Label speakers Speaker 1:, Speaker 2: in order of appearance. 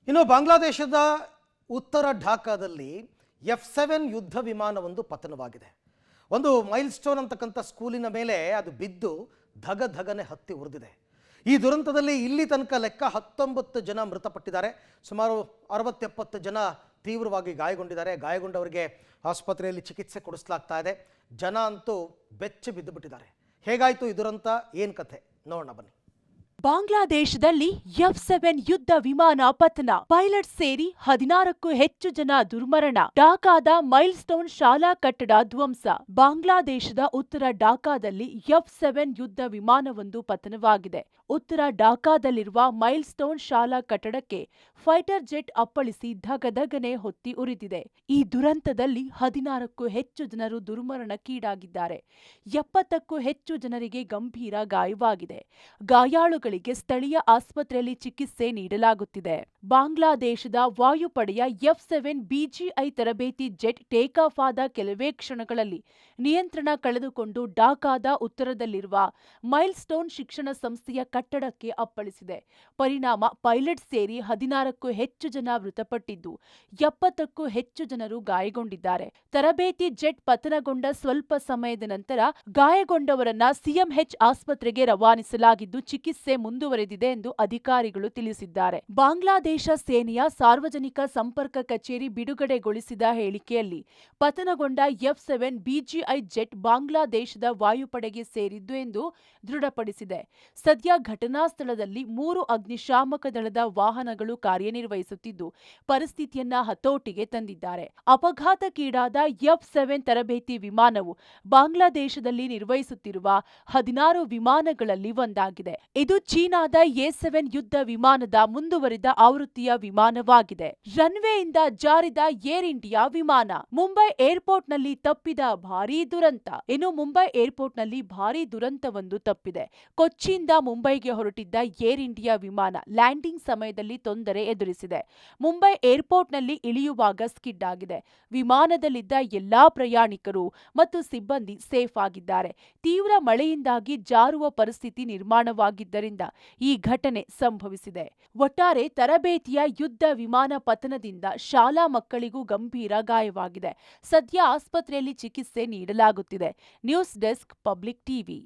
Speaker 1: ಇನ್ನು ಬಾಂಗ್ಲಾದೇಶದ ಉತ್ತರ ಢಾಕಾದಲ್ಲಿ F7 ಯುದ್ಧ ವಿಮಾನವೊಂದು ಪತನವಾಗಿದೆ. ಒಂದು ಮೈಲ್ ಸ್ಟೋನ್ ಅಂತಕ್ಕಂಥ ಸ್ಕೂಲಿನ ಮೇಲೆ ಅದು ಬಿದ್ದು ಧಗಧಗನೆ ಹತ್ತಿ ಉರಿದಿದೆ. ಈ ದುರಂತದಲ್ಲಿ ಇಲ್ಲಿ ತನಕ ಲೆಕ್ಕ 19 ಜನ ಮೃತಪಟ್ಟಿದ್ದಾರೆ. ಸುಮಾರು 60-70 ಜನ ತೀವ್ರವಾಗಿ ಗಾಯಗೊಂಡಿದ್ದಾರೆ. ಗಾಯಗೊಂಡವರಿಗೆ ಆಸ್ಪತ್ರೆಯಲ್ಲಿ ಚಿಕಿತ್ಸೆ ಕೊಡಿಸಲಾಗ್ತಾ ಇದೆ. ಜನ ಅಂತೂ ಬೆಚ್ಚಿ ಬಿದ್ದು ಬಿಟ್ಟಿದ್ದಾರೆ. ಹೇಗಾಯಿತು ಈ ದುರಂತ, ಏನು ಕಥೆ ನೋಡೋಣ ಬನ್ನಿ.
Speaker 2: ಬಾಂಗ್ಲಾದೇಶದಲ್ಲಿ F7 ಯುದ್ಧ ವಿಮಾನ ಪತನ, ಪೈಲಟ್ ಸೇರಿ 16ಕ್ಕೂ ಹೆಚ್ಚು ಜನ ದುರ್ಮರಣ. ಢಾಕಾದ ಮೈಲ್ ಸ್ಟೋನ್ ಶಾಲಾ ಕಟ್ಟಡ ಧ್ವಂಸ. ಬಾಂಗ್ಲಾದೇಶದ ಉತ್ತರ ಢಾಕಾದಲ್ಲಿ F7 ಯುದ್ಧ ವಿಮಾನವೊಂದು ಪತನವಾಗಿದೆ. ಉತ್ತರ ಢಾಕಾದಲ್ಲಿರುವ ಮೈಲ್ ಸ್ಟೋನ್ ಶಾಲಾ ಕಟ್ಟಡಕ್ಕೆ ಫೈಟರ್ ಜೆಟ್ ಅಪ್ಪಳಿಸಿ ಧಗಧಗನೆ ಹೊತ್ತಿ ಉರಿದಿದೆ. ಈ ದುರಂತದಲ್ಲಿ 16ಕ್ಕೂ ಹೆಚ್ಚು ಜನರು ದುರ್ಮರಣಕ್ಕೀಡಾಗಿದ್ದಾರೆ. 70ಕ್ಕೂ ಹೆಚ್ಚು ಜನರಿಗೆ ಗಂಭೀರ ಗಾಯವಾಗಿದೆ. ಗಾಯಾಳುಗಳಿಗೆ ಸ್ಥಳೀಯ ಆಸ್ಪತ್ರೆಯಲ್ಲಿ ಚಿಕಿತ್ಸೆ ನೀಡಲಾಗುತ್ತಿದೆ. ಬಾಂಗ್ಲಾದೇಶದ ವಾಯುಪಡೆಯ F7 BGI ತರಬೇತಿ ಜೆಟ್ ಟೇಕ್ ಆಫ್ ಆದ ಕೆಲವೇ ಕ್ಷಣಗಳಲ್ಲಿ ನಿಯಂತ್ರಣ ಕಳೆದುಕೊಂಡು ಢಾಕಾದ ಉತ್ತರದಲ್ಲಿರುವ ಮೈಲ್ ಸ್ಟೋನ್ ಶಿಕ್ಷಣ ಸಂಸ್ಥೆಯ ಕಟ್ಟಡಕ್ಕೆ ಅಪ್ಪಳಿಸಿದೆ. ಪರಿಣಾಮ ಪೈಲಟ್ ಸೇರಿ 16ಕ್ಕೂ ಹೆಚ್ಚು ಜನ ಮೃತಪಟ್ಟಿದ್ದು 70ಕ್ಕೂ ಹೆಚ್ಚು ಜನರು ಗಾಯಗೊಂಡಿದ್ದಾರೆ. ತರಬೇತಿ ಜೆಟ್ ಪತನಗೊಂಡ ಸ್ವಲ್ಪ ಸಮಯದ ನಂತರ ಗಾಯಗೊಂಡವರನ್ನ ಸಿಎಂಎಚ್ ಆಸ್ಪತ್ರೆಗೆ ರವಾನಿಸಲಾಗಿದ್ದು ಚಿಕಿತ್ಸೆ ಮುಂದುವರೆದಿದೆ ಎಂದು ಅಧಿಕಾರಿಗಳು ತಿಳಿಸಿದ್ದಾರೆ. ಬಾಂಗ್ಲಾದೇಶ ಸೇನೆಯ ಸಾರ್ವಜನಿಕ ಸಂಪರ್ಕ ಕಚೇರಿ ಬಿಡುಗಡೆಗೊಳಿಸಿದ ಹೇಳಿಕೆಯಲ್ಲಿ ಪತನಗೊಂಡ F7 BGI ಜೆಟ್ ಬಾಂಗ್ಲಾದೇಶದ ವಾಯುಪಡೆಗೆ ಸೇರಿದ್ದು ಎಂದು ದೃಢಪಡಿಸಿದೆ. ಸದ್ಯ ಘಟನಾ ಸ್ಥಳದಲ್ಲಿ 3 ಅಗ್ನಿಶಾಮಕ ದಳದ ವಾಹನಗಳು ಕಾರ್ಯನಿರ್ವಹಿಸುತ್ತಿದ್ದು ಪರಿಸ್ಥಿತಿಯನ್ನ ಹತೋಟಿಗೆ ತಂದಿದ್ದಾರೆ. ಅಪಘಾತಕ್ಕೀಡಾದ F7 ತರಬೇತಿ ವಿಮಾನವು ಬಾಂಗ್ಲಾದೇಶದಲ್ಲಿ ನಿರ್ವಹಿಸುತ್ತಿರುವ 16 ವಿಮಾನಗಳಲ್ಲಿ ಒಂದಾಗಿದೆ. ಇದು ಚೀನಾದ A7 ಯುದ್ಧ ವಿಮಾನದ ಮುಂದುವರಿದ ಆವೃತ್ತಿಯ ವಿಮಾನವಾಗಿದೆ. ರನ್ವೇಯಿಂದ ಜಾರಿದ ಏರ್ ಇಂಡಿಯಾ ವಿಮಾನ. ಮುಂಬೈ ಏರ್ಪೋರ್ಟ್ನಲ್ಲಿ ತಪ್ಪಿದ ಭಾರೀ ದುರಂತ. ಇನ್ನು ಮುಂಬೈ ಏರ್ಪೋರ್ಟ್ನಲ್ಲಿ ಭಾರೀ ದುರಂತವೊಂದು ತಪ್ಪಿದೆ. ಕೊಚ್ಚಿಯಿಂದ ಮುಂಬೈಗೆ ಹೊರಟಿದ್ದ ಏರ್ ಇಂಡಿಯಾ ವಿಮಾನ ಲ್ಯಾಂಡಿಂಗ್ ಸಮಯದಲ್ಲಿ ತೊಂದರೆ ಎದುರಿಸಿದೆ. ಮುಂಬೈ ಏರ್ಪೋರ್ಟ್ನಲ್ಲಿ ಇಳಿಯುವಾಗ ಸ್ಕಿಡ್ ಆಗಿದೆ. ವಿಮಾನದಲ್ಲಿದ್ದ ಎಲ್ಲಾ ಪ್ರಯಾಣಿಕರು ಮತ್ತು ಸಿಬ್ಬಂದಿ ಸೇಫ್ ಆಗಿದ್ದಾರೆ. ತೀವ್ರ ಮಳೆಯಿಂದಾಗಿ ಜಾರುವ ಪರಿಸ್ಥಿತಿ ನಿರ್ಮಾಣವಾಗಿದ್ದರಿಂದ ಈ ಘಟನೆ ಸಂಭವಿಸಿದೆ. ಒಟ್ಟಾರೆ ತರಬೇತಿಯ ಯುದ್ಧ ವಿಮಾನ ಪತನದಿಂದ ಶಾಲಾ ಮಕ್ಕಳಿಗೂ ಗಂಭೀರ ಗಾಯವಾಗಿದೆ. ಸದ್ಯ ಆಸ್ಪತ್ರೆಯಲ್ಲಿ ಚಿಕಿತ್ಸೆ ನೀಡಲಾಗುತ್ತಿದೆ. News desk, public TV.